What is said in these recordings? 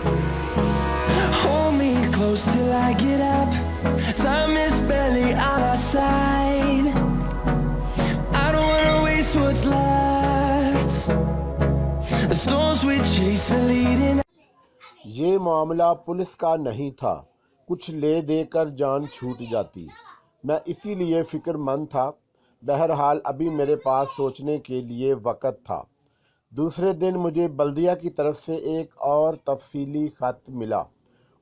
Hold me close till I get up. Time is barely on our side. I don't wanna waste what's left. The storms we chase are leading. یہ معاملہ police کا نہیں تھا، کچھ لے دے کر جان چھوٹ جاتی، میں اسی لیے فکر مند تھا۔ بہرحال ابھی میرے پاس سوچنے کے لیے وقت تھا۔ دوسرے دن مجھے بلدیہ کی طرف سے ایک اور تفصیلی خط ملا۔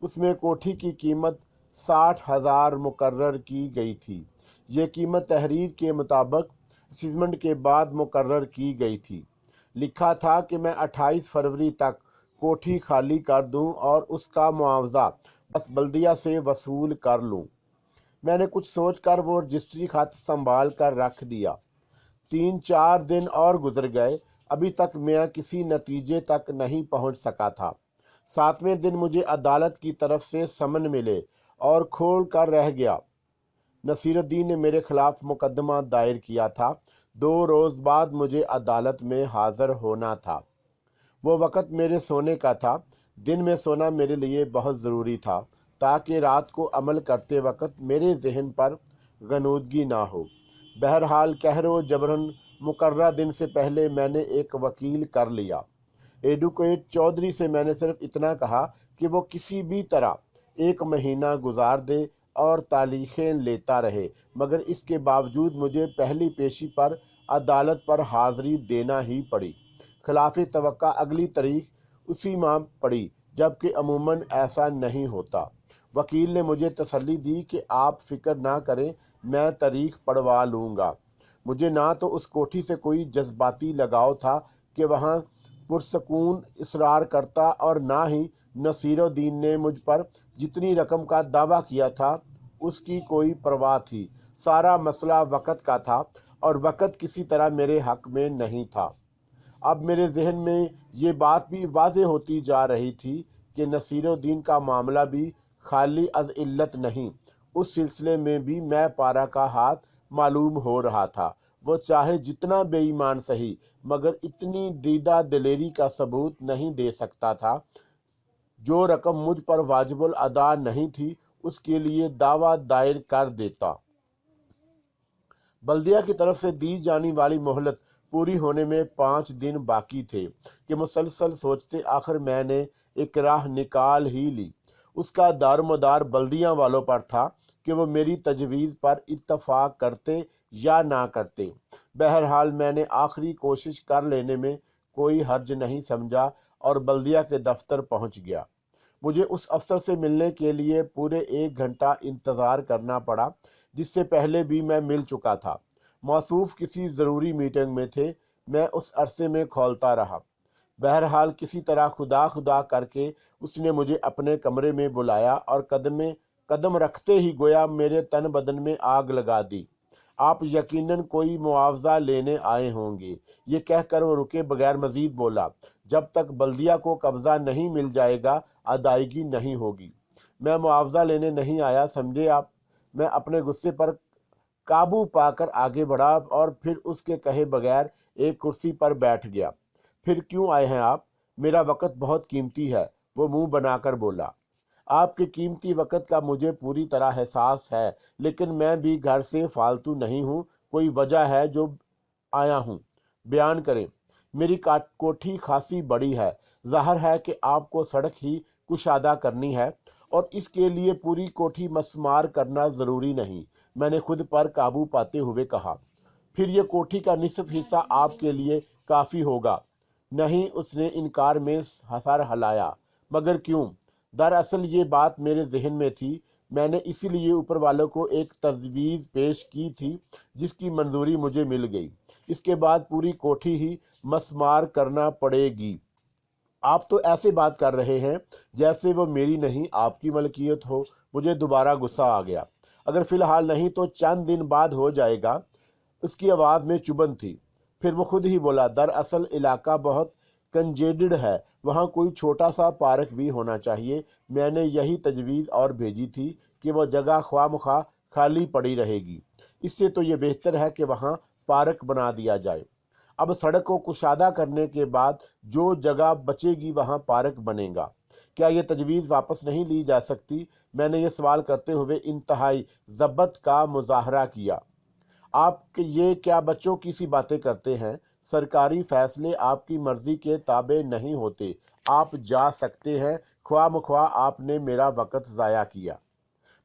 اس میں کوٹھی کی قیمت 60,000 مقرر کی گئی تھی۔ یہ قیمت تحریر کے مطابق اسسمنٹ کے بعد مقرر کی گئی تھی۔ لکھا تھا کہ میں 28 فروری تک کوٹھی خالی کر دوں اور اس کا معاوضہ بس بلدیہ سے وصول کر لوں۔ میں نے کچھ سوچ کر وہ رجسٹری خط سنبھال کر رکھ دیا۔ 3-4 دن اور گزر گئے، ابھی تک میں کسی نتیجے تک نہیں پہنچ سکا تھا۔ 7ویں دن مجھے عدالت کی طرف سے سمن ملے اور کھول کر رہ گیا۔ نصیر الدین نے میرے خلاف مقدمہ دائر کیا تھا۔ 2 روز بعد مجھے عدالت میں حاضر ہونا تھا۔ وہ وقت میرے سونے کا تھا۔ دن میں سونا میرے لیے بہت ضروری تھا تاکہ رات کو عمل کرتے وقت میرے ذہن پر غنودگی نہ ہو۔ بہرحال قہر و جبراً مقررہ دن سے پہلے میں نے ایک وکیل کر لیا۔ ایڈوکیٹ چودھری سے میں نے صرف اتنا کہا کہ وہ کسی بھی طرح 1 مہینہ گزار دے اور تاریخیں لیتا رہے، مگر اس کے باوجود مجھے پہلی پیشی پر عدالت پر حاضری دینا ہی پڑی۔ خلاف توقع اگلی تاریخ اسی ماہ پڑی، جبکہ عموماً ایسا نہیں ہوتا۔ وکیل نے مجھے تسلی دی کہ آپ فکر نہ کریں، میں تاریخ پڑھوا لوں گا۔ مجھے نہ تو اس کوٹھی سے کوئی جذباتی لگاؤ تھا کہ وہاں پرسکون اصرار کرتا، اور نہ ہی نصیر الدین نے مجھ پر جتنی رقم کا دعویٰ کیا تھا اس کی کوئی پرواہ تھی۔ سارا مسئلہ وقت کا تھا، اور وقت کسی طرح میرے حق میں نہیں تھا۔ اب میرے ذہن میں یہ بات بھی واضح ہوتی جا رہی تھی کہ نصیر الدین کا معاملہ بھی خالی از علت نہیں، اس سلسلے میں بھی میں پارا کا ہاتھ معلوم ہو رہا تھا۔ وہ چاہے جتنا بے ایمان سہی، مگر اتنی دیدہ دلیری کا ثبوت نہیں دے سکتا تھا۔ جو رقم مجھ پر واجب الادا نہیں تھی اس کے لیے دعویٰ دائر کر دیتا۔ بلدیہ کی طرف سے دی جانے والی مہلت پوری ہونے میں 5 دن باقی تھے کہ مسلسل سوچتے آخر میں نے ایک راہ نکال ہی لی۔ اس کا دار و مدار بلدیہ والوں پر تھا کہ وہ میری تجویز پر اتفاق کرتے یا نہ کرتے۔ بہرحال میں نے آخری کوشش کر لینے میں کوئی حرج نہیں سمجھا اور بلدیہ کے دفتر پہنچ گیا۔ مجھے اس افسر سے ملنے کے لیے پورے 1 گھنٹہ انتظار کرنا پڑا، جس سے پہلے بھی میں مل چکا تھا۔ موصوف کسی ضروری میٹنگ میں تھے، میں اس عرصے میں کھولتا رہا۔ بہرحال کسی طرح خدا خدا کر کے اس نے مجھے اپنے کمرے میں بلایا اور قدم رکھتے ہی گویا میرے تن بدن میں آگ لگا دی۔ آپ یقیناً کوئی معاوضہ لینے آئے ہوں گے، یہ کہہ کر وہ رکے بغیر مزید بولا، جب تک بلدیہ کو قبضہ نہیں مل جائے گا ادائیگی نہیں ہوگی۔ میں معاوضہ لینے نہیں آیا، سمجھے آپ۔ میں اپنے غصے پر قابو پا کر آگے بڑھا اور پھر اس کے کہے بغیر ایک کرسی پر بیٹھ گیا۔ پھر کیوں آئے ہیں آپ؟ میرا وقت بہت قیمتی ہے، وہ منہ بنا کر بولا۔ آپ کے قیمتی وقت کا مجھے پوری طرح احساس ہے، لیکن میں بھی گھر سے فالتو نہیں ہوں، کوئی وجہ ہے جو آیا ہوں، بیان کریں۔ میری کوٹھی خاصی بڑی ہے، ظاہر ہے کہ آپ کو سڑک ہی کشادہ کرنی ہے، اور اس کے لیے پوری کوٹھی مسمار کرنا ضروری نہیں، میں نے خود پر قابو پاتے ہوئے کہا۔ پھر یہ کوٹھی کا نصف حصہ آپ کے لیے کافی ہوگا۔ نہیں، اس نے انکار میں سر ہلایا۔ مگر کیوں؟ دراصل یہ بات میرے ذہن میں تھی، میں نے اسی لیے اوپر والوں کو ایک تجویز پیش کی تھی جس کی منظوری مجھے مل گئی۔ اس کے بعد پوری کوٹھی ہی مسمار کرنا پڑے گی۔ آپ تو ایسے بات کر رہے ہیں جیسے وہ میری نہیں آپ کی ملکیت ہو۔ مجھے دوبارہ غصہ آ گیا۔ اگر فی الحال نہیں تو چند دن بعد ہو جائے گا۔ اس کی آواز میں چبھن تھی۔ پھر وہ خود ہی بولا، دراصل علاقہ بہت کنجیڈڈ ہے، وہاں کوئی چھوٹا سا پارک بھی ہونا چاہیے۔ میں نے یہی تجویز اور بھیجی تھی کہ وہ جگہ خواہ مخواہ خالی پڑی رہے گی، اس سے تو یہ بہتر ہے کہ وہاں پارک بنا دیا جائے۔ اب سڑک کو کشادہ کرنے کے بعد جو جگہ بچے گی وہاں پارک بنے گا۔ کیا یہ تجویز واپس نہیں لی جا سکتی؟ میں نے یہ سوال کرتے ہوئے انتہائی ضبط کا مظاہرہ کیا۔ آپ یہ کیا بچوں کی سی باتیں کرتے ہیں؟ سرکاری فیصلے آپ کی مرضی کے تابع نہیں ہوتے۔ آپ جا سکتے ہیں۔ خواہ مخواہ آپ نے میرا وقت ضائع کیا۔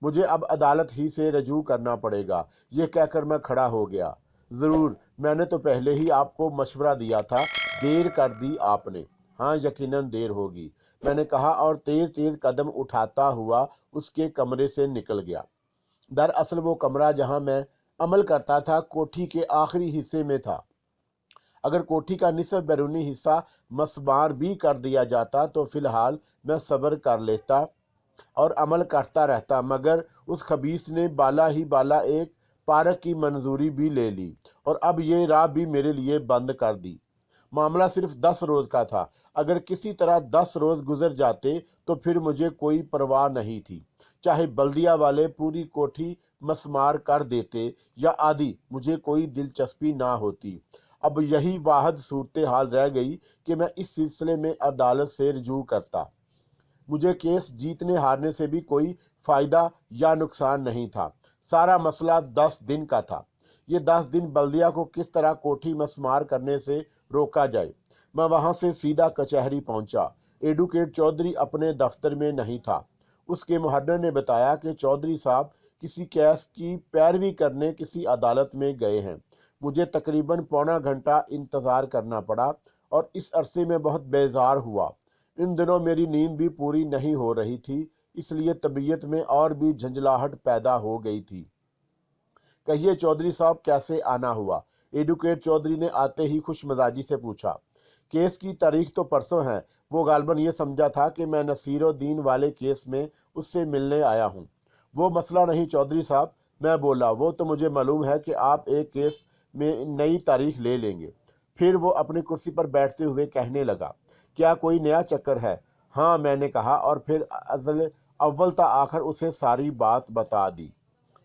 مجھے اب عدالت ہی سے رجوع کرنا پڑے گا۔ یہ کہہ کر میں کھڑا ہو گیا۔ ضرور، میں نے تو پہلے ہی آپ کو مشورہ دیا تھا۔ دیر کر دی آپ نے۔ ہاں، یقیناً دیر ہوگی، میں نے کہا اور تیز تیز قدم اٹھاتا ہوا اس کے کمرے سے نکل گیا۔ دراصل وہ کمرہ جہاں میں عمل کرتا تھا کوٹھی کے آخری حصے میں تھا۔ اگر کوٹھی کا نصف بیرونی حصہ مسمار بھی کر دیا جاتا تو فی الحال میں صبر کر لیتا اور عمل کرتا رہتا، مگر اس خبیث نے بالا ہی بالا ایک پارک کی منظوری بھی لے لی اور اب یہ راہ بھی میرے لیے بند کر دی۔ معاملہ صرف 10 روز کا تھا۔ اگر کسی طرح 10 روز گزر جاتے تو پھر مجھے کوئی پرواہ نہیں تھی، چاہے بلدیہ والے پوری کوٹھی مسمار کر دیتے یا آدھی، مجھے کوئی دلچسپی نہ ہوتی۔ اب یہی واحد صورتحال رہ گئی کہ میں اس سلسلے میں عدالت سے رجوع کرتا۔ مجھے کیس جیتنے ہارنے سے بھی کوئی فائدہ یا نقصان نہیں تھا۔ سارا مسئلہ 10 دن کا تھا۔ یہ 10 دن بلدیہ کو کس طرح کوٹھی مسمار کرنے سے روکا جائے۔ میں وہاں سے سیدھا کچہری پہنچا۔ ایڈوکیٹ چودھری اپنے دفتر میں نہیں تھا۔ اس کے محرر نے بتایا کہ چودھری صاحب کسی کیس کی پیروی کرنے کسی عدالت میں گئے ہیں۔ مجھے تقریباً پونا گھنٹہ انتظار کرنا پڑا اور اس عرصے میں بہت بیزار ہوا۔ ان دنوں میری نیند بھی پوری نہیں ہو رہی تھی، اس لیے طبیعت میں اور بھی جھنجھلاہٹ پیدا ہو گئی تھی۔ کہیے چودھری صاحب، کیسے آنا ہوا؟ ایڈوکیٹ چودھری نے آتے ہی خوش مزاجی سے پوچھا۔ کیس کی تاریخ تو پرسوں ہے۔ وہ غالباً یہ سمجھا تھا کہ میں نصیر الدین والے کیس میں اس سے ملنے آیا ہوں۔ وہ مسئلہ نہیں چودھری صاحب، میں بولا، وہ تو مجھے معلوم ہے کہ آپ ایک کیس میں نئی تاریخ لے لیں گے۔ پھر وہ اپنی کرسی پر بیٹھتے ہوئے کہنے لگا، کیا کوئی نیا چکر ہے؟ ہاں، میں نے کہا اور پھر اول تا آخر اسے ساری بات بتا دی۔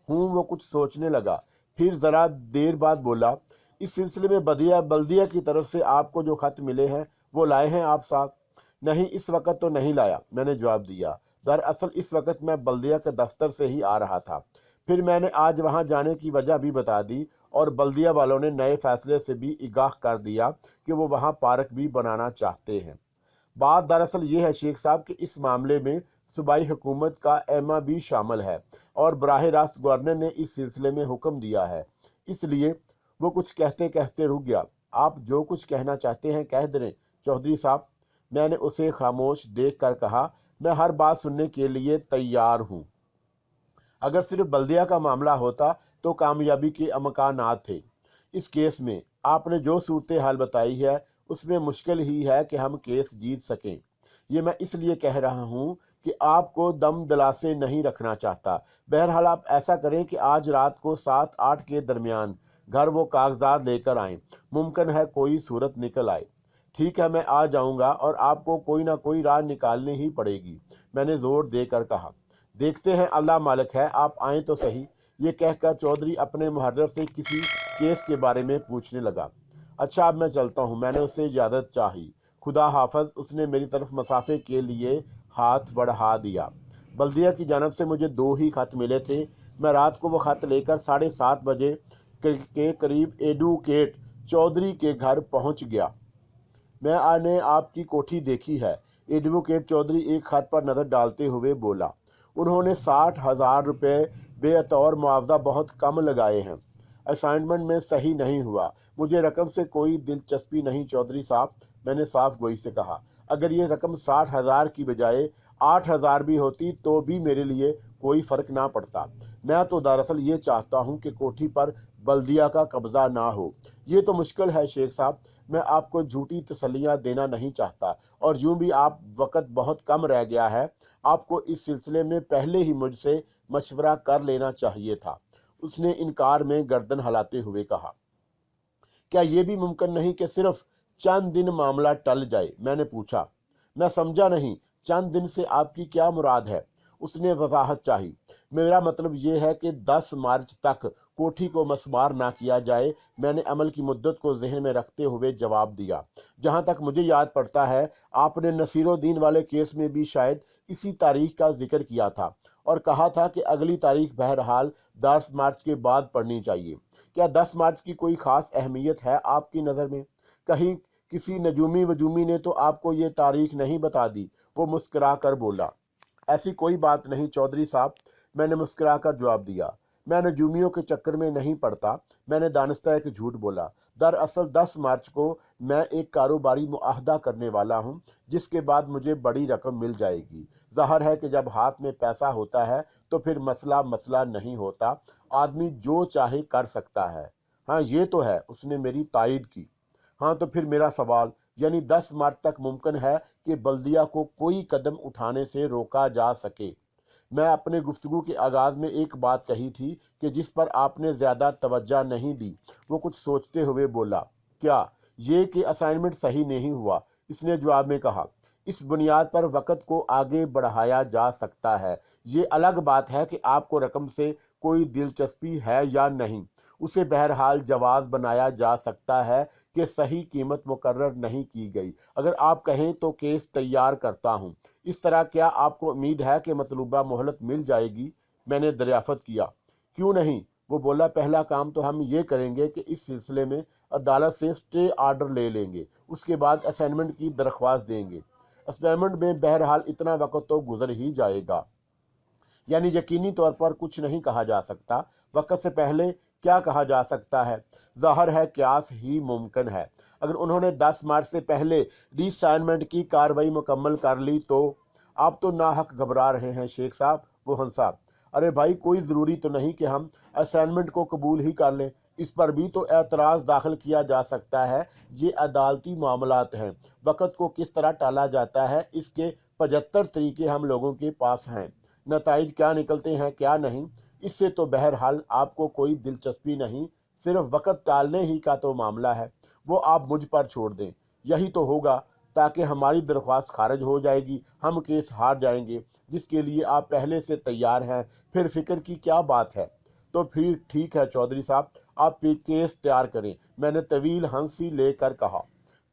وہ کچھ سوچنے لگا، پھر ذرا دیر بعد بولا، اس سلسلے میں بلدیہ کی طرف سے آپ کو جو خط ملے ہیں وہ لائے ہیں آپ ساتھ؟ نہیں، اس وقت تو نہیں لایا، میں نے جواب دیا۔ دراصل اس وقت میں بلدیہ کے دفتر سے ہی آ رہا تھا۔ پھر میں نے آج وہاں جانے کی وجہ بھی بتا دی اور بلدیہ والوں نے نئے فیصلے سے بھی آگاہ کر دیا کہ وہ وہاں پارک بھی بنانا چاہتے ہیں۔ بات دراصل یہ ہے شیخ صاحب کہ اس معاملے میں صوبائی حکومت کا ایما بھی شامل ہے اور براہ راست گورنر نے اس سلسلے میں حکم دیا ہے۔ اس لیے وہ کچھ کہتے کہتے رک گیا۔ آپ جو کچھ کہنا چاہتے ہیں کہہ دیں چودھری صاحب، میں نے اسے خاموش دیکھ کر کہا، میں ہر بات سننے کے لیے تیار ہوں۔ اگر صرف بلدیہ کا معاملہ ہوتا تو کامیابی کے امکانات تھے۔ اس کیس میں آپ نے جو صورتحال بتائی ہے اس میں مشکل ہی ہے کہ ہم کیس جیت سکیں۔ یہ میں اس لیے کہہ رہا ہوں کہ آپ کو دم دلاسے نہیں رکھنا چاہتا۔ بہرحال آپ ایسا کریں کہ آج رات کو 7-8 کے درمیان گھر وہ کاغذات لے کر آئیں۔ ممکن ہے کوئی صورت نکل آئے۔ ٹھیک ہے، میں آ جاؤں گا اور آپ کو کوئی نہ کوئی راہ نکالنی ہی پڑے گی، میں نے زور دے کر کہا۔ دیکھتے ہیں، اللہ مالک ہے، آپ آئیں تو صحیح۔ یہ کہہ کر چودھری اپنے محرر سے کسی کیس کے بارے میں پوچھنے لگا۔ اچھا، اب میں چلتا ہوں، میں نے اس سے اجازت چاہی۔ خدا حافظ۔ اس نے میری طرف مسافے کے لیے ہاتھ بڑھا دیا۔ بلدیہ کی جانب سے مجھے 2 ہی خط ملے تھے۔ میں رات کو وہ خط لے کر 7:30 بجے کے قریب ایڈوکیٹ چودھری کے گھر پہنچ گیا۔ میں نے آپ کی کوٹھی دیکھی ہے، ایڈوکیٹ چودھری ایک خط پر نظر ڈالتے ہوئے بولا۔ انہوں نے 60,000 روپے بطور معاوضہ بہت کم لگائے ہیں۔ اسائنمنٹ میں صحیح نہیں ہوا۔ مجھے رقم سے کوئی دلچسپی نہیں چودھری صاحب، میں نے صاف گوئی سے کہا۔ اگر یہ رقم 60,000 کی بجائے 8,000 بھی ہوتی تو بھی میرے لیے کوئی فرق نہ پڑتا۔ میں تو دراصل یہ چاہتا ہوں کہ کوٹھی پر بلدیہ کا قبضہ نہ ہو۔ یہ تو مشکل ہے شیخ صاحب، میں آپ کو جھوٹی تسلیاں دینا نہیں چاہتا، اور یوں بھی آپ وقت بہت کم رہ گیا ہے۔ آپ کو اس سلسلے میں پہلے ہی مجھ سے مشورہ کر لینا چاہیے تھا۔ اس نے انکار میں گردن ہلاتے ہوئے کہا۔ کیا یہ بھی ممکن نہیں کہ صرف چند دن معاملہ ٹل جائے؟ میں نے پوچھا۔ میں سمجھا نہیں، چند دن سے آپ کی کیا مراد ہے؟ اس نے وضاحت چاہی۔ میرا مطلب یہ ہے کہ 10 مارچ تک کوٹھی کو مسمار نہ کیا جائے۔ میں نے عمل کی مدت کو ذہن میں رکھتے ہوئے جواب دیا۔ جہاں تک مجھے یاد پڑتا ہے آپ نے نصیر الدین والے کیس میں بھی شاید اسی تاریخ کا ذکر کیا تھا اور کہا تھا کہ اگلی تاریخ بہرحال 10 مارچ کے بعد پڑھنی چاہیے۔ کیا 10 مارچ کی کوئی خاص اہمیت ہے آپ کی نظر میں؟ کہیں کسی نجومی وجومی نے تو آپ کو یہ تاریخ نہیں بتا دی؟ وہ مسکرا کر بولا۔ ایسی کوئی بات نہیں چودھری صاحب، میں نے مسکرا کر جواب دیا۔ میں نجومیوں کے چکر میں نہیں پڑتا۔ میں نے دانستہ ایک جھوٹ بولا۔ دراصل 10 مارچ کو میں ایک کاروباری معاہدہ کرنے والا ہوں جس کے بعد مجھے بڑی رقم مل جائے گی۔ ظاہر ہے کہ جب ہاتھ میں پیسہ ہوتا ہے تو پھر مسئلہ نہیں ہوتا، آدمی جو چاہے کر سکتا ہے۔ ہاں یہ تو ہے، اس نے میری تائید کی۔ ہاں تو پھر میرا سوال، یعنی 10 مارچ تک ممکن ہے کہ بلدیہ کو کوئی قدم اٹھانے سے روکا جا سکے؟ میں اپنے گفتگو کے آغاز میں ایک بات کہی تھی کہ جس پر آپ نے زیادہ توجہ نہیں دی۔ وہ کچھ سوچتے ہوئے بولا۔ کیا؟ یہ کہ اسائنمنٹ صحیح نہیں ہوا، اس نے جواب میں کہا۔ اس بنیاد پر وقت کو آگے بڑھایا جا سکتا ہے۔ یہ الگ بات ہے کہ آپ کو رقم سے کوئی دلچسپی ہے یا نہیں۔ اسے بہرحال جواز بنایا جا سکتا ہے کہ صحیح قیمت مقرر نہیں کی گئی۔ اگر آپ کہیں تو کیس تیار کرتا ہوں۔ اس طرح کیا آپ کو امید ہے کہ مطلوبہ مہلت مل جائے گی؟ میں نے دریافت کیا۔ کیوں نہیں؟ وہ بولا۔ پہلا کام تو ہم یہ کریں گے کہ اس سلسلے میں عدالت سے اسٹے آرڈر لے لیں گے، اس کے بعد اسائنمنٹ کی درخواست دیں گے۔ اسائنمنٹ میں بہرحال اتنا وقت تو گزر ہی جائے گا، یعنی یقینی طور پر کچھ نہیں کہا جا سکتا۔ وقت سے پہلے کیا کہا جا سکتا ہے؟ ظاہر ہے قیاس ہی ممکن ہے۔ اگر انہوں نے 10 مارچ سے پہلے ری اسائنمنٹ کی کارروائی مکمل کر لی تو؟ آپ تو ناحق گھبرا رہے ہیں شیخ صاحب، وہ ہنسا۔ ارے بھائی، کوئی ضروری تو نہیں کہ ہم اسائنمنٹ کو قبول ہی کر لیں، اس پر بھی تو اعتراض داخل کیا جا سکتا ہے۔ یہ عدالتی معاملات ہیں، وقت کو کس طرح ٹالا جاتا ہے اس کے 75 طریقے ہم لوگوں کے پاس ہیں۔ نتائج کیا نکلتے ہیں کیا نہیں، اس سے تو بہرحال آپ کو کوئی دلچسپی نہیں، صرف وقت ٹالنے ہی کا تو معاملہ ہے۔ وہ آپ مجھ پر چھوڑ دیں، یہی تو ہوگا، تاکہ ہماری درخواست خارج ہو جائے گی، ہم کیس ہار جائیں گے، جس کے لیے آپ پہلے سے تیار ہیں۔ پھر فکر کی کیا بات ہے؟ تو پھر ٹھیک ہے چودھری صاحب، آپ کیس تیار کریں، میں نے طویل ہنسی لے کر کہا۔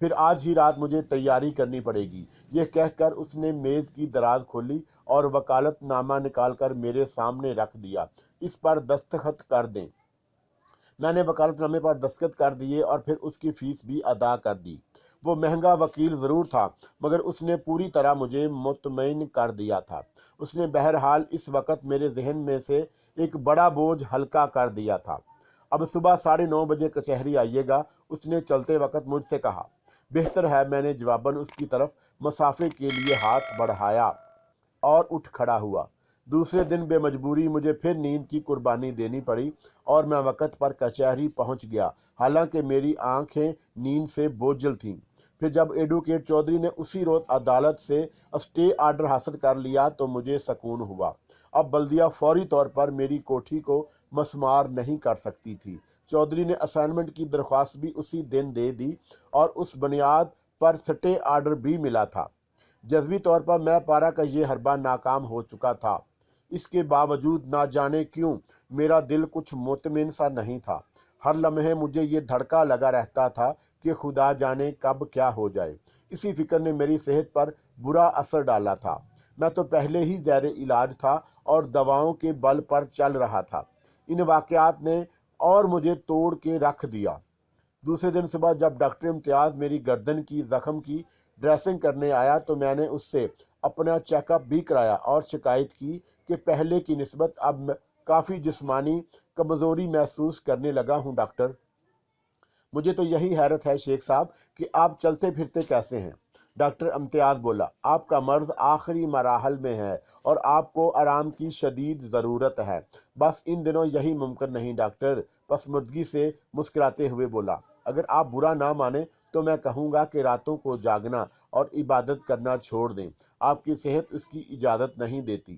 پھر آج ہی رات مجھے تیاری کرنی پڑے گی۔ یہ کہہ کر اس نے میز کی دراز کھولی اور وکالت نامہ نکال کر میرے سامنے رکھ دیا۔ اس پر دستخط کر دیں۔ میں نے وکالت نامے پر دستخط کر دیے اور پھر اس کی فیس بھی ادا کر دی۔ وہ مہنگا وکیل ضرور تھا، مگر اس نے پوری طرح مجھے مطمئن کر دیا تھا۔ اس نے بہرحال اس وقت میرے ذہن میں سے ایک بڑا بوجھ ہلکا کر دیا تھا۔ اب صبح 9:30 بجے کچہری آئیے گا، اس نے چلتے وقت مجھ سے کہا۔ بہتر ہے، میں نے جواباً اس کی طرف مسافے کے لیے ہاتھ بڑھایا اور اٹھ کھڑا ہوا۔ دوسرے دن بے مجبوری مجھے پھر نیند کی قربانی دینی پڑی اور میں وقت پر کچہری پہنچ گیا، حالانکہ میری آنکھیں نیند سے بوجھل تھیں۔ پھر جب ایڈوکیٹ چودھری نے اسی روز عدالت سے اسٹے آرڈر حاصل کر لیا تو مجھے سکون ہوا۔ اب بلدیہ فوری طور پر میری کوٹھی کو مسمار نہیں کر سکتی تھی۔ چودھری نے اسائنمنٹ کی درخواست بھی اسی دن دے دی اور اس بنیاد پر اسٹے آرڈر بھی ملا تھا۔ جزوی طور پر میں پارا کا یہ حربہ ناکام ہو چکا تھا۔ اس کے باوجود نہ جانے کیوں میرا دل کچھ مطمئن سا نہیں تھا۔ ہر لمحے مجھے یہ دھڑکا لگا رہتا تھا کہ خدا جانے کب کیا ہو جائے۔ اسی فکر نے میری صحت پر برا اثر ڈالا تھا۔ میں تو پہلے ہی زیر علاج تھا اور دواؤں کے بل پر چل رہا تھا۔ ان واقعات نے اور مجھے توڑ کے رکھ دیا۔ دوسرے دن صبح جب ڈاکٹر امتیاز میری گردن کی زخم کی ڈریسنگ کرنے آیا تو میں نے اس سے اپنا چیک اپ بھی کرایا اور شکایت کی کہ پہلے کی نسبت اب کافی جسمانی کمزوری محسوس کرنے لگا ہوں ڈاکٹر۔ مجھے تو یہی حیرت ہے شیخ صاحب کہ آپ چلتے پھرتے کیسے ہیں؟ ڈاکٹر امتیاز بولا۔ آپ کا مرض آخری مراحل میں ہے اور آپ کو آرام کی شدید ضرورت ہے۔ بس ان دنوں یہی ممکن نہیں ڈاکٹر، پسمردگی سے مسکراتے ہوئے بولا۔ اگر آپ برا نہ مانیں تو میں کہوں گا کہ راتوں کو جاگنا اور عبادت کرنا چھوڑ دیں، آپ کی صحت اس کی اجازت نہیں دیتی۔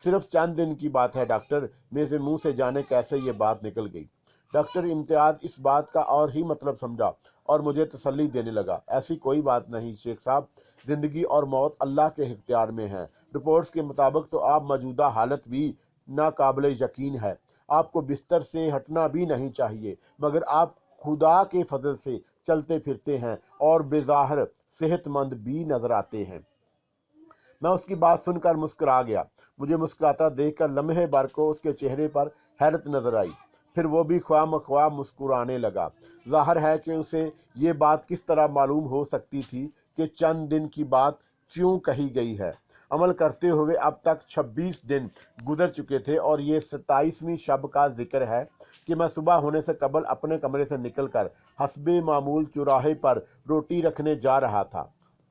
صرف چند دن کی بات ہے ڈاکٹر، میرے منہ سے جانے کیسے یہ بات نکل گئی۔ ڈاکٹر امتیاز اس بات کا اور ہی مطلب سمجھا اور مجھے تسلی دینے لگا۔ ایسی کوئی بات نہیں شیخ صاحب، زندگی اور موت اللہ کے اختیار میں ہے۔ رپورٹس کے مطابق تو آپ موجودہ حالت بھی ناقابل یقین ہے، آپ کو بستر سے ہٹنا بھی نہیں چاہیے، مگر آپ خدا کے فضل سے چلتے پھرتے ہیں اور بظاہر صحت مند بھی نظر آتے ہیں۔ میں اس کی بات سن کر مسکرا گیا۔ مجھے مسکراتا دیکھ کر لمحے بھر کو اس کے چہرے پر حیرت نظر آئی، پھر وہ بھی خواہ مخواہ مسکرانے لگا۔ ظاہر ہے کہ اسے یہ بات کس طرح معلوم ہو سکتی تھی کہ چند دن کی بات کیوں کہی گئی ہے۔ عمل کرتے ہوئے اب تک 26 دن گزر چکے تھے اور یہ 27ویں شب کا ذکر ہے کہ میں صبح ہونے سے قبل اپنے کمرے سے نکل کر حسب معمول چوراہے پر روٹی رکھنے جا رہا تھا۔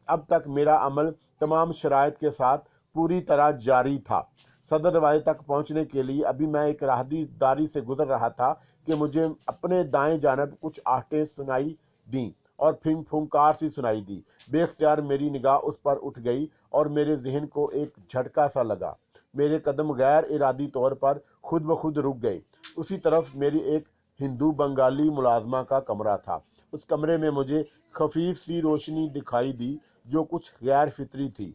اب تک میرا عمل تمام شرائط کے ساتھ پوری طرح جاری تھا۔ صدر دروازے تک پہنچنے کے لیے ابھی میں ایک راہداری سے گزر رہا تھا کہ مجھے اپنے دائیں جانب کچھ آہٹیں سنائی دیں اور پھر پھنکار سی سنائی دی۔ بے اختیار میری نگاہ اس پر اٹھ گئی اور میرے ذہن کو ایک جھٹکا سا لگا۔ میرے قدم غیر ارادی طور پر خود بخود رک گئے۔ اسی طرف میری ایک ہندو بنگالی ملازمہ کا کمرہ تھا۔ اس کمرے میں مجھے خفیف سی روشنی دکھائی دی جو کچھ غیر فطری تھی۔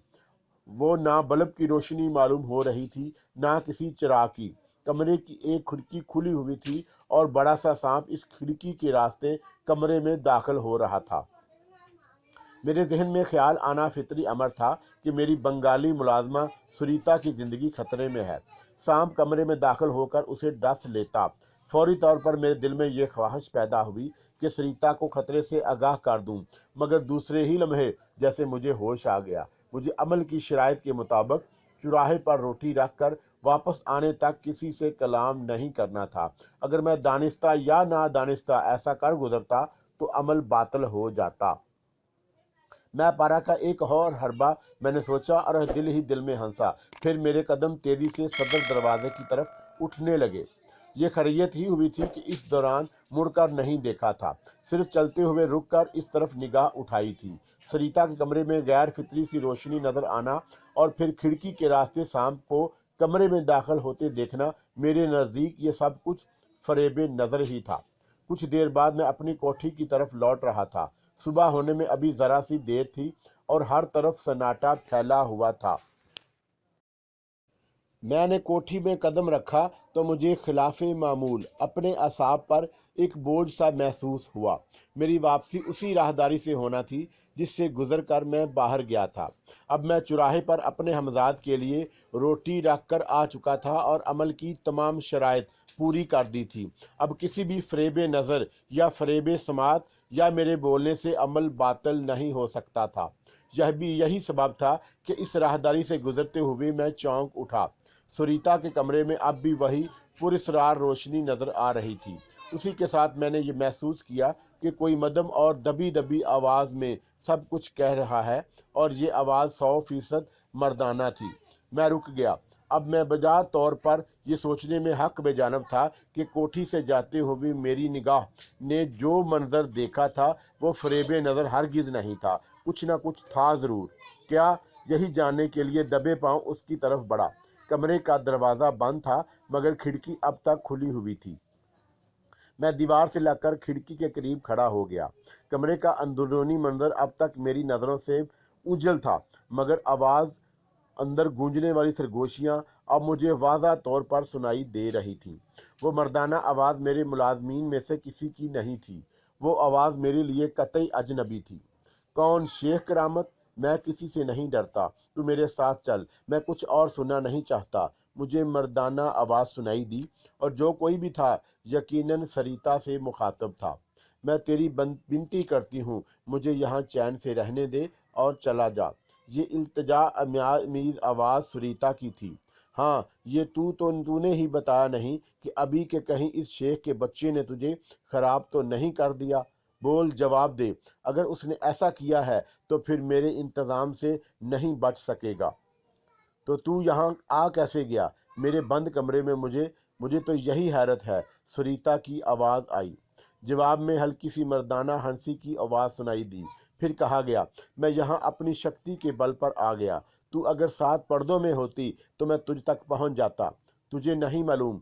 وہ نہ بلب کی روشنی معلوم ہو رہی تھی نہ کسی چراغ کی۔ کمرے کی ایک کھڑکی کھلی ہوئی تھی اور بڑا سا سانپ اس کھڑکی کے راستے کمرے میں داخل ہو رہا تھا۔ میرے ذہن میں خیال آنا فطری امر تھا کہ میری بنگالی ملازمہ سریتا کی زندگی خطرے میں ہے۔ سانپ کمرے میں داخل ہو کر اسے ڈس لیتا۔ فوری طور پر میرے دل میں یہ خواہش پیدا ہوئی کہ سریتا کو خطرے سے آگاہ کر دوں، مگر دوسرے ہی لمحے جیسے مجھے ہوش آ گیا۔ مجھے عمل کی شرائط کے مطابق چوراہے پر روٹی رکھ کر واپس آنے تک کسی سے کلام نہیں کرنا تھا۔ اگر میں دانستہ یا نادانستہ ایسا کر گزرتا تو عمل باطل ہو جاتا۔ میں پارا کا ایک اور حربہ میں نے سوچا اور دل ہی دل میں ہنسا۔ پھر میرے قدم تیزی سے صدر دروازے کی طرف اٹھنے لگے۔ یہ خیریت ہی ہوئی تھی کہ اس دوران مڑ کر نہیں دیکھا تھا، صرف چلتے ہوئے رک کر اس طرف نگاہ اٹھائی تھی۔ سریتا کے کمرے میں غیر فطری سی روشنی نظر آنا اور پھر کھڑکی کے راستے سانپ کو کمرے میں داخل ہوتے دیکھنا، میرے نزدیک یہ سب کچھ فریب نظر ہی تھا۔ کچھ دیر بعد میں اپنی کوٹھی کی طرف لوٹ رہا تھا۔ صبح ہونے میں ابھی ذرا سی دیر تھی اور ہر طرف سناٹا پھیلا ہوا تھا۔ میں نے کوٹھی میں قدم رکھا تو مجھے خلاف معمول اپنے اعصاب پر ایک بوجھ سا محسوس ہوا۔ میری واپسی اسی راہداری سے ہونا تھی جس سے گزر کر میں باہر گیا تھا۔ اب میں چوراہے پر اپنے ہمزاد کے لیے روٹی رکھ کر آ چکا تھا اور عمل کی تمام شرائط پوری کر دی تھی۔ اب کسی بھی فریب نظر یا فریب سماعت یا میرے بولنے سے عمل باطل نہیں ہو سکتا تھا۔ یہی سبب تھا کہ اس راہداری سے گزرتے ہوئے میں چونک اٹھا۔ سریتا کے کمرے میں اب بھی وہی پراسرار روشنی نظر آ رہی تھی۔ اسی کے ساتھ میں نے یہ محسوس کیا کہ کوئی مدھم اور دبی دبی آواز میں سب کچھ کہہ رہا ہے اور یہ آواز 100% مردانہ تھی۔ میں رک گیا۔ اب میں بجا طور پر یہ سوچنے میں حق بے جانب تھا کہ کوٹھی سے جاتے ہوئے میری نگاہ نے جو منظر دیکھا تھا وہ فریب نظر ہرگز نہیں تھا، کچھ نہ کچھ تھا ضرور۔ کیا؟ یہی جاننے کے لیے دبے پاؤں اس کی طرف بڑھا۔ کمرے کا دروازہ بند تھا مگر کھڑکی اب تک کھلی ہوئی تھی۔ میں دیوار سے لگ کر کھڑکی کے قریب کھڑا ہو گیا۔ کمرے کا اندرونی منظر اب تک میری نظروں سے اوجھل تھا مگر آواز، اندر گونجنے والی سرگوشیاں اب مجھے واضح طور پر سنائی دے رہی تھیں۔ وہ مردانہ آواز میرے ملازمین میں سے کسی کی نہیں تھی، وہ آواز میرے لیے قطعی اجنبی تھی۔ کون؟ شیخ کرامت؟ میں کسی سے نہیں ڈرتا، تو میرے ساتھ چل، میں کچھ اور سننا نہیں چاہتا۔ مجھے مردانہ آواز سنائی دی اور جو کوئی بھی تھا یقیناً سریتا سے مخاطب تھا۔ میں تیری بنتی کرتی ہوں، مجھے یہاں چین سے رہنے دے اور چلا جا۔ یہ التجا آمیز آواز سریتا کی تھی۔ ہاں، یہ تو نے ہی بتایا نہیں کہ ابھی کہ کہیں اس شیخ کے بچے نے تجھے خراب تو نہیں کر دیا؟ بول، جواب دے۔ اگر اس نے ایسا کیا ہے تو پھر میرے انتظام سے نہیں بچ سکے گا۔ تو یہاں آ کیسے گیا میرے بند کمرے میں؟ مجھے تو یہی حیرت ہے۔ سریتا کی آواز آئی۔ جواب میں ہلکی سی مردانہ ہنسی کی آواز سنائی دی۔ پھر کہا گیا، میں یہاں اپنی شکتی کے بل پر آ گیا۔ تو اگر 7 پردوں میں ہوتی تو میں تجھ تک پہنچ جاتا۔ تجھے نہیں معلوم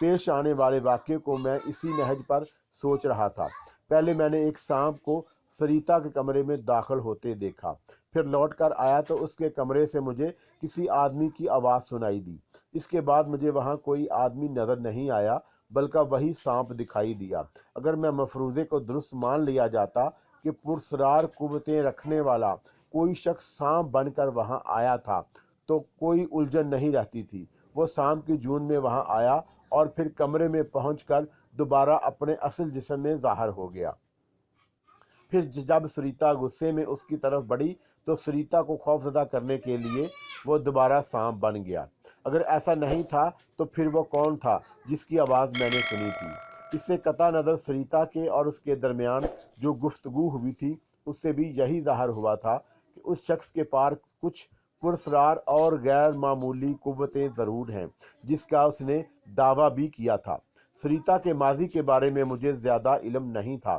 پیش آنے والے واقعے کو میں اسی نہج پر سوچ رہا تھا۔ پہلے میں نے ایک سانپ کو سریتا کے کمرے میں داخل ہوتے دیکھا، پھر لوٹ کر آیا تو اس کے کمرے سے مجھے کسی آدمی کی آواز سنائی دی۔ اس کے بعد مجھے وہاں کوئی آدمی نظر نہیں آیا بلکہ وہی سانپ دکھائی دیا۔ اگر میں مفروضے کو درست مان لیا جاتا کہ پرسرار قوتیں رکھنے والا کوئی شخص سانپ بن کر وہاں آیا تھا تو کوئی الجھن نہیں رہتی تھی۔ وہ سانپ کی جون میں وہاں آیا اور پھر کمرے میں پہنچ کر دوبارہ اپنے اصل جسم میں ظاہر ہو گیا۔ پھر جب سریتا غصے میں اس کی طرف بڑھی تو سریتا کو خوفزدہ کرنے کے لیے وہ دوبارہ سانپ بن گیا۔ اگر ایسا نہیں تھا تو پھر وہ کون تھا جس کی آواز میں نے سنی تھی؟ اس سے قطع نظر سریتا کے اور اس کے درمیان جو گفتگو ہوئی تھی اس سے بھی یہی ظاہر ہوا تھا کہ اس شخص کے پاس کچھ پرسرار اور غیر معمولی قوتیں ضرور ہیں، جس کا اس نے دعویٰ بھی کیا تھا۔ سریتا کے ماضی کے بارے میں مجھے زیادہ علم نہیں تھا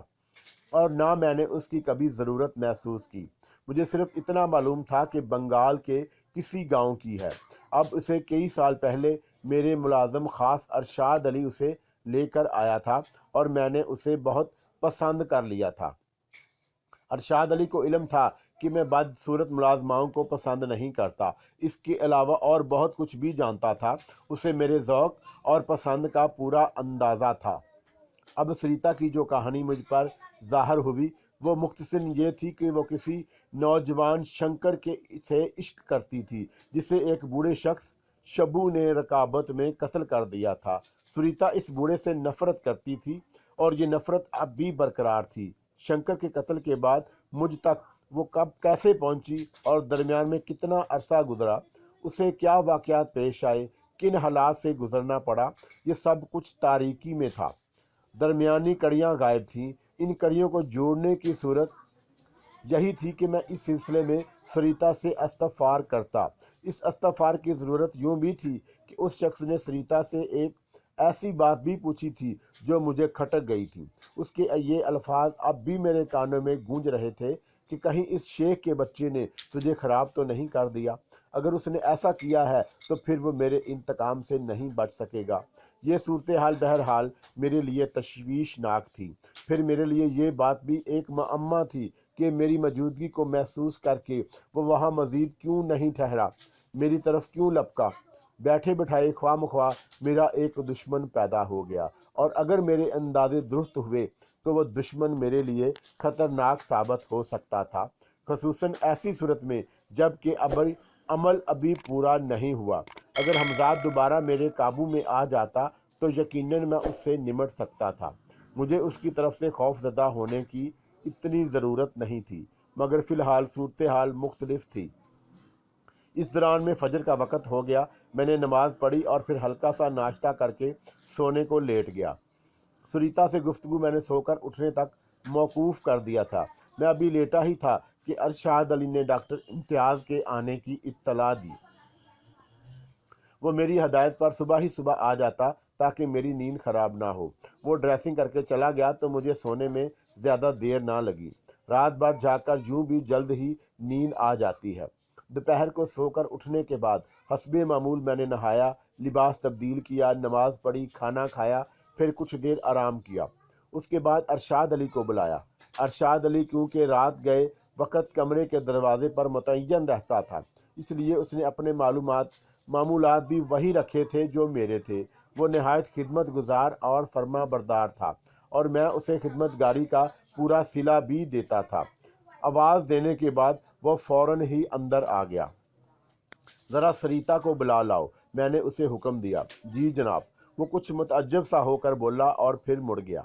اور نہ میں نے اس کی کبھی ضرورت محسوس کی۔ مجھے صرف اتنا معلوم تھا کہ بنگال کے کسی گاؤں کی ہے۔ اب اسے کئی سال پہلے میرے ملازم خاص ارشاد علی اسے لے کر آیا تھا اور میں نے اسے بہت پسند کر لیا تھا۔ ارشاد علی کو علم تھا کہ میں بدصورت ملازماؤں کو پسند نہیں کرتا۔ اس کے علاوہ اور بہت کچھ بھی جانتا تھا۔ اسے میرے ذوق اور پسند کا پورا اندازہ تھا۔ اب سریتا کی جو کہانی مجھ پر ظاہر ہوئی وہ مختصراً یہ تھی کہ وہ کسی نوجوان شنکر سے عشق کرتی تھی جسے ایک بوڑھے شخص شبو نے رکابت میں قتل کر دیا تھا۔ سریتا اس بوڑھے سے نفرت کرتی تھی اور یہ نفرت اب بھی برقرار تھی۔ شنکر کے قتل کے بعد مجھ تک وہ کب کیسے پہنچی اور درمیان میں کتنا عرصہ گزرا، اسے کیا واقعات پیش آئے، کن حالات سے گزرنا پڑا، یہ سب کچھ تاریکی میں تھا۔ درمیانی کڑیاں غائب تھیں۔ ان کڑیوں کو جوڑنے کی صورت یہی تھی کہ میں اس سلسلے میں سریتا سے استغفار کرتا۔ اس استغفار کی ضرورت یوں بھی تھی کہ اس شخص نے سریتا سے ایک ایسی بات بھی پوچھی تھی جو مجھے کھٹک گئی تھی۔ اس کے یہ الفاظ اب بھی میرے کانوں میں گونج رہے تھے کہ کہیں اس شیخ کے بچے نے تجھے خراب تو نہیں کر دیا؟ اگر اس نے ایسا کیا ہے تو پھر وہ میرے انتقام سے نہیں بچ سکے گا۔ یہ صورتحال بہرحال میرے لیے تشویشناک تھی۔ پھر میرے لیے یہ بات بھی ایک معمہ تھی کہ میری موجودگی کو محسوس کر کے وہ وہاں مزید کیوں نہیں ٹھہرا، میری طرف کیوں لپکا۔ بیٹھے بٹھائے خواہ مخواہ میرا ایک دشمن پیدا ہو گیا، اور اگر میرے اندازے درست ہوئے تو وہ دشمن میرے لیے خطرناک ثابت ہو سکتا تھا، خصوصاً ایسی صورت میں جب کہ عمل ابھی پورا نہیں ہوا۔ اگر حمزاد دوبارہ میرے قابو میں آ جاتا تو یقیناً میں اس سے نمٹ سکتا تھا۔ مجھے اس کی طرف سے خوف زدہ ہونے کی اتنی ضرورت نہیں تھی، مگر فی الحال صورتحال مختلف تھی۔ اس دوران میں فجر کا وقت ہو گیا۔ میں نے نماز پڑھی اور پھر ہلکا سا ناشتہ کر کے سونے کو لیٹ گیا۔ سریتا سے گفتگو میں نے سو کر اٹھنے تک موقوف کر دیا تھا۔ میں ابھی لیٹا ہی تھا کہ ارشاد علی نے ڈاکٹر امتیاز کے آنے کی اطلاع دی۔ وہ میری ہدایت پر صبح ہی صبح آ جاتا تاکہ میری نیند خراب نہ ہو۔ وہ ڈریسنگ کر کے چلا گیا تو مجھے سونے میں زیادہ دیر نہ لگی۔ رات بھر جاگ کر یوں بھی جلد ہی نیند آ جاتی ہے۔ دوپہر کو سو کر اٹھنے کے بعد حسب معمول میں نے نہایا، لباس تبدیل کیا، نماز پڑھی، کھانا کھایا، پھر کچھ دیر آرام کیا۔ اس کے بعد ارشاد علی کو بلایا۔ ارشاد علی کیونکہ رات گئے وقت کمرے کے دروازے پر متعین رہتا تھا، اس لیے اس نے اپنے معمولات بھی وہی رکھے تھے جو میرے تھے۔ وہ نہایت خدمت گزار اور فرما بردار تھا اور میں اسے خدمت گاری کا پورا صلہ بھی دیتا تھا۔ آواز دینے کے بعد وہ فوراً ہی اندر آ گیا۔ ذرا سریتا کو بلا لاؤ، میں نے اسے حکم دیا۔ جی جناب، وہ کچھ متعجب سا ہو کر بولا اور پھر مڑ گیا۔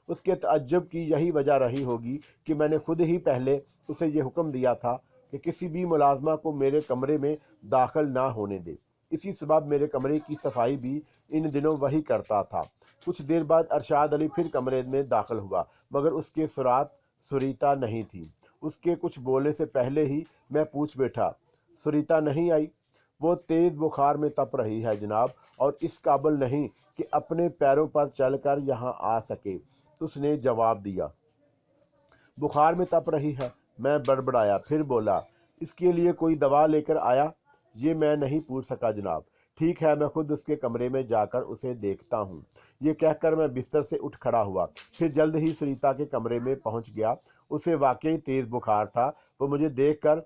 اس کے تعجب کی یہی وجہ رہی ہوگی کہ میں نے خود ہی پہلے اسے یہ حکم دیا تھا کہ کسی بھی ملازمہ کو میرے کمرے میں داخل نہ ہونے دے۔ اسی سبب میرے کمرے کی صفائی بھی ان دنوں وہی کرتا تھا۔ کچھ دیر بعد ارشاد علی پھر کمرے میں داخل ہوا، مگر اس کے ساتھ سریتا نہیں تھی۔ اس کے کچھ بولنے سے پہلے ہی میں پوچھ بیٹھا، سریتا نہیں آئی؟ وہ تیز بخار میں تپ رہی ہے جناب، اور اس قابل نہیں کہ اپنے پیروں پر چل کر یہاں آ سکے، اس نے جواب دیا۔ بخار میں تپ رہی ہے؟ میں بڑبڑایا، پھر بولا، اس کے لیے کوئی دوا لے کر آیا؟ یہ میں نہیں پوچھ سکا جناب۔ ٹھیک ہے، میں خود اس کے کمرے میں جا کر اسے دیکھتا ہوں۔ یہ کہہ کر میں بستر سے اٹھ کھڑا ہوا، پھر جلد ہی سریتا کے کمرے میں پہنچ گیا۔ اسے واقعی تیز بخار تھا۔ وہ مجھے دیکھ کر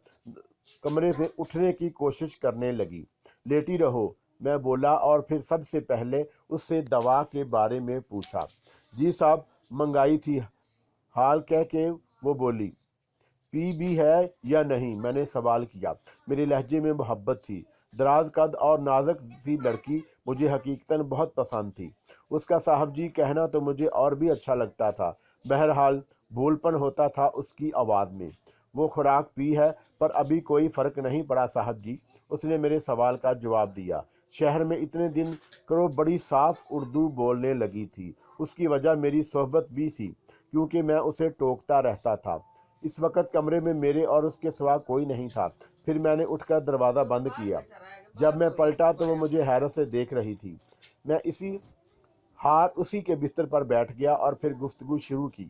کمرے سے اٹھنے کی کوشش کرنے لگی۔ لیٹی رہو، میں بولا، اور پھر سب سے پہلے اس سے دوا کے بارے میں پوچھا۔ جی صاحب، منگائی تھی، حال کہہ کے وہ بولی۔ پی بھی ہے یا نہیں؟ میں نے سوال کیا۔ میرے لہجے میں محبت تھی۔ دراز قد اور نازک سی لڑکی مجھے حقیقتاً بہت پسند تھی۔ اس کا صاحب جی کہنا تو مجھے اور بھی اچھا لگتا تھا۔ بہرحال بھول پن ہوتا تھا اس کی آواز میں۔ وہ خوراک پی ہے، پر ابھی کوئی فرق نہیں پڑا صاحب جی۔ اس نے میرے سوال کا جواب دیا۔ شہر میں اتنے دن کرو بڑی صاف اردو بولنے لگی تھی۔ اس کی وجہ میری صحبت بھی تھی، کیونکہ میں اسے ٹوکتا رہتا تھا۔ اس وقت کمرے میں میرے اور اس کے سوا کوئی نہیں تھا۔ پھر میں نے اٹھ کر دروازہ بند کیا۔ جب میں پلٹا تو وہ مجھے حیرت سے دیکھ رہی تھی۔ میں اسی کے بستر پر بیٹھ گیا اور پھر گفتگو شروع کی۔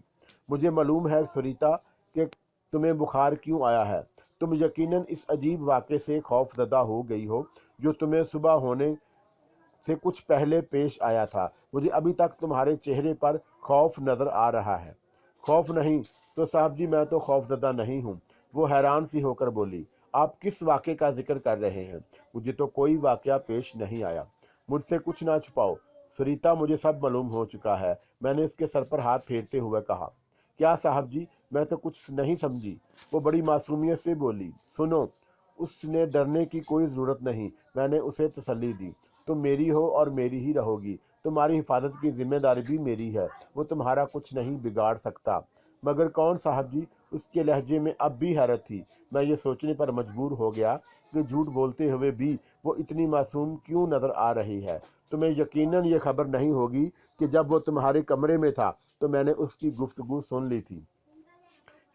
مجھے معلوم ہے سریتا کہ تمہیں بخار کیوں آیا ہے۔ تم یقیناً اس عجیب واقعے سے خوف زدہ ہو گئی ہو جو تمہیں صبح ہونے سے کچھ پہلے پیش آیا تھا۔ مجھے ابھی تک تمہارے چہرے پر خوف نظر آ رہا ہے۔ خوف نہیں تو صاحب جی میں تو خوف زدہ نہیں ہوں، وہ حیران سی ہو کر بولی۔ آپ کس واقعے کا ذکر کر رہے ہیں؟ مجھے تو کوئی واقعہ پیش نہیں آیا۔ مجھ سے کچھ نہ چھپاؤ سریتا، مجھے سب معلوم ہو چکا ہے، میں نے اس کے سر پر ہاتھ پھیرتے ہوئے کہا۔ کیا صاحب جی؟ میں تو کچھ نہیں سمجھی، وہ بڑی معصومیت سے بولی۔ سنو، اس نے ڈرنے کی کوئی ضرورت نہیں، میں نے اسے تسلی دی۔ تم میری ہو اور میری ہی رہو گی، تمہاری حفاظت کی ذمہ داری بھی میری ہے، وہ تمہارا کچھ نہیں بگاڑ سکتا۔ مگر کون صاحب جی؟ اس کے لہجے میں اب بھی حیرت تھی۔ میں یہ سوچنے پر مجبور ہو گیا کہ جھوٹ بولتے ہوئے بھی وہ اتنی معصوم کیوں نظر آ رہی ہے۔ تمہیں یقیناً یہ خبر نہیں ہوگی کہ جب وہ تمہارے کمرے میں تھا تو میں نے اس کی گفتگو سن لی تھی۔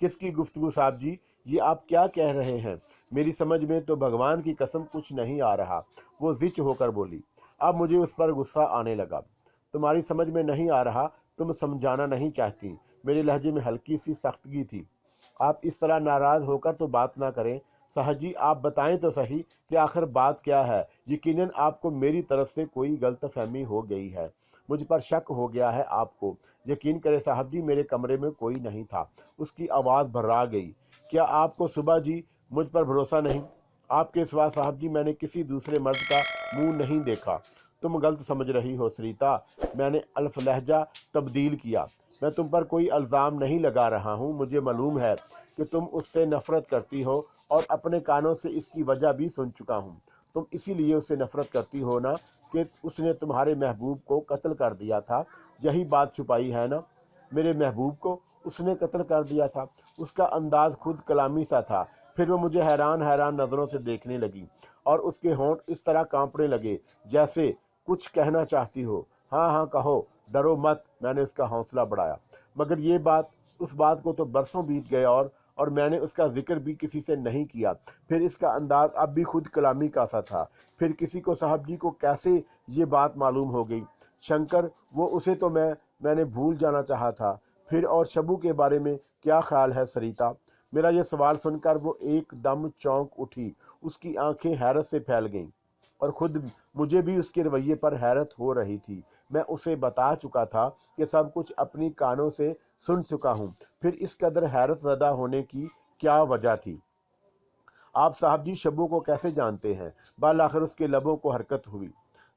کس کی گفتگو صاحب جی؟ یہ آپ کیا کہہ رہے ہیں؟ میری سمجھ میں تو بھگوان کی قسم کچھ نہیں آ رہا، وہ زچ ہو کر بولی۔ اب مجھے اس پر غصہ آنے لگا۔ تمہاری سمجھ میں نہیں آ رہا، تم سمجھانا نہیں چاہتی۔ میرے لہجے میں ہلکی سی سختگی تھی۔ آپ اس طرح ناراض ہو کر تو بات نہ کریں صاحب جی، آپ بتائیں تو صحیح کہ آخر بات کیا ہے۔ یقیناً آپ کو میری طرف سے کوئی غلط فہمی ہو گئی ہے، مجھ پر شک ہو گیا ہے آپ کو۔ یقین کرے صاحب جی، میرے کمرے میں کوئی نہیں تھا۔ اس کی آواز بھرا گئی۔ کیا آپ کو صبح جی مجھ پر بھروسہ نہیں؟ آپ کے سوا صاحب جی میں نے کسی دوسرے مرد کا منہ نہیں دیکھا۔ تم غلط سمجھ رہی ہو سریتا، میں نے الف لہجہ تبدیل کیا۔ میں تم پر کوئی الزام نہیں لگا رہا ہوں، مجھے معلوم ہے کہ تم اس سے نفرت کرتی ہو اور اپنے کانوں سے اس کی وجہ بھی سن چکا ہوں۔ تم اسی لیے اس سے نفرت کرتی ہو نا کہ اس نے تمہارے محبوب کو قتل کر دیا تھا، یہی بات چھپائی ہے نا؟ میرے محبوب کو اس نے قتل کر دیا تھا؟ اس کا انداز خود کلامی سا تھا۔ پھر وہ مجھے حیران نظروں سے دیکھنے لگی اور اس کے ہونٹ اس طرح کانپنے لگے جیسے کچھ کہنا چاہتی ہو۔ ہاں ہاں کہو، ڈرو مت، میں نے اس کا حوصلہ بڑھایا۔ مگر اس بات کو تو برسوں بیت گئے اور میں نے اس کا ذکر بھی کسی سے نہیں کیا۔ پھر اس کا انداز اب بھی خود کلامی کا سا تھا۔ پھر کسی کو صاحب جی کو کیسے یہ بات معلوم ہو گئی؟ شنکر، وہ اسے تو میں نے بھول جانا چاہا تھا۔ پھر اور شبو کے بارے میں کیا خیال ہے سریتا؟ میرا یہ سوال سن کر وہ ایک دم چونک اٹھی۔ اس کی آنکھیں حیرت سے پھیل گئیں اور خود مجھے بھی اس کے رویے پر حیرت ہو رہی تھی۔ میں اسے بتا چکا تھا کہ سب کچھ اپنی کانوں سے سن چکا ہوں، پھر اس قدر حیرت زدہ ہونے کی کیا وجہ تھی؟ آپ صاحب جی شبو کو کیسے جانتے ہیں؟ بالآخر اس کے لبوں کو حرکت ہوئی۔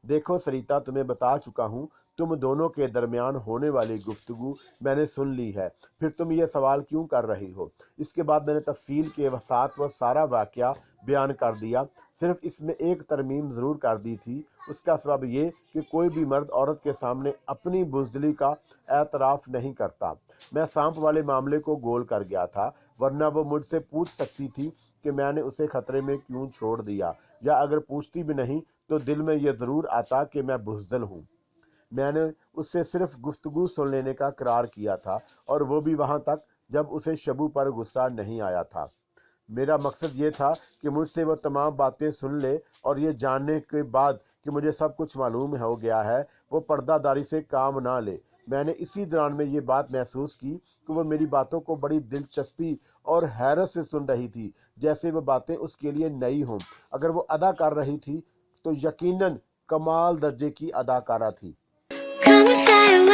دیکھو سریتا، تمہیں بتا چکا ہوں، تم دونوں کے درمیان ہونے والی گفتگو میں نے سن لی ہے، پھر تم یہ سوال کیوں کر رہی ہو؟ اس کے بعد میں نے تفصیل کے ساتھ وہ سارا واقعہ بیان کر دیا۔ صرف اس میں ایک ترمیم ضرور کر دی تھی۔ اس کا سبب یہ کہ کوئی بھی مرد عورت کے سامنے اپنی بزدلی کا اعتراف نہیں کرتا۔ میں سانپ والے معاملے کو گول کر گیا تھا، ورنہ وہ مجھ سے پوچھ سکتی تھی کہ میں نے اسے خطرے میں کیوں چھوڑ دیا، یا اگر پوچھتی بھی نہیں تو دل میں یہ ضرور آتا کہ میں بزدل ہوں۔ میں نے اس سے صرف گفتگو سن لینے کا قرار کیا تھا، اور وہ بھی وہاں تک جب اسے شبو پر غصہ نہیں آیا تھا۔ میرا مقصد یہ تھا کہ مجھ سے وہ تمام باتیں سن لے، اور یہ جاننے کے بعد کہ مجھے سب کچھ معلوم ہو گیا ہے وہ پردہ داری سے کام نہ لے۔ میں نے اسی دوران میں یہ بات محسوس کی کہ وہ میری باتوں کو بڑی دلچسپی اور حیرت سے سن رہی تھی، جیسے وہ باتیں اس کے لیے نئی ہوں۔ اگر وہ ادا کر رہی تھی تو یقیناً کمال درجے کی اداکارہ تھی۔ Come and fly away